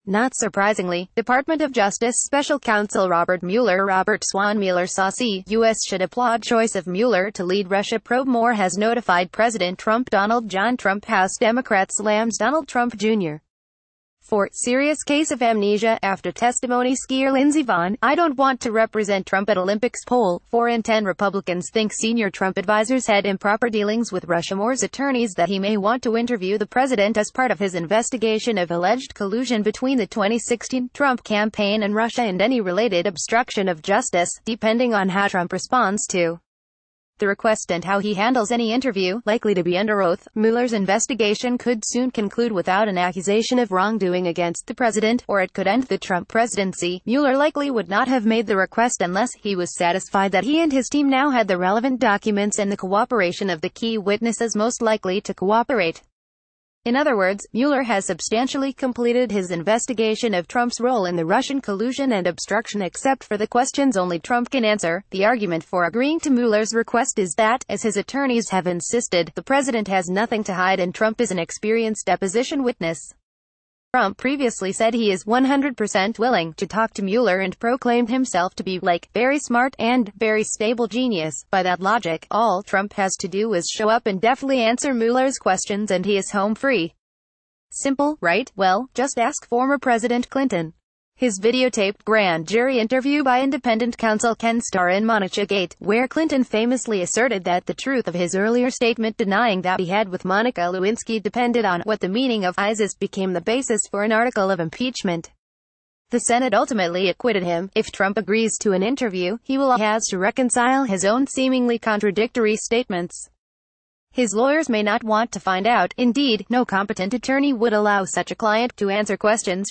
Not surprisingly, Department of Justice Special Counsel Robert MuellerRobert Swan MuellerSasse, U.S. should applaud choice of Mueller to lead Russia probe. More has notified President TrumpDonald John TrumpHouse Democrat slams Donald Trump Jr. for serious case of amnesia after testimony. Skier Lindsey Vonn, I don't want to represent Trump at Olympics. Poll, 4 in 10 Republicans think senior Trump advisors had improper dealings with Russia. Moore's attorneys that he may want to interview the president as part of his investigation of alleged collusion between the 2016 Trump campaign and Russia and any related obstruction of justice, depending on how Trump responds to the request and how he handles any interview, likely to be under oath. Mueller's investigation could soon conclude without an accusation of wrongdoing against the president, or it could end the Trump presidency. Mueller likely would not have made the request unless he was satisfied that he and his team now had the relevant documents and the cooperation of the key witnesses most likely to cooperate. In other words, Mueller has substantially completed his investigation of Trump's role in the Russian collusion and obstruction except for the questions only Trump can answer. The argument for agreeing to Mueller's request is that, as his attorneys have insisted, the president has nothing to hide and Trump is an experienced deposition witness. Trump previously said he is 100% willing to talk to Mueller and proclaimed himself to be, very smart and very stable genius. By that logic, all Trump has to do is show up and deftly answer Mueller's questions and he is home free. Simple, right? Well, just ask former President Clinton. His videotaped grand jury interview by independent counsel can star in Monica-gate, where Clinton famously asserted that the truth of his earlier statement denying that he had with Monica Lewinsky depended on what the meaning of ISIS became the basis for an article of impeachment. The Senate ultimately acquitted him. If Trump agrees to an interview, he will have to reconcile his own seemingly contradictory statements. His lawyers may not want to find out. Indeed, no competent attorney would allow such a client to answer questions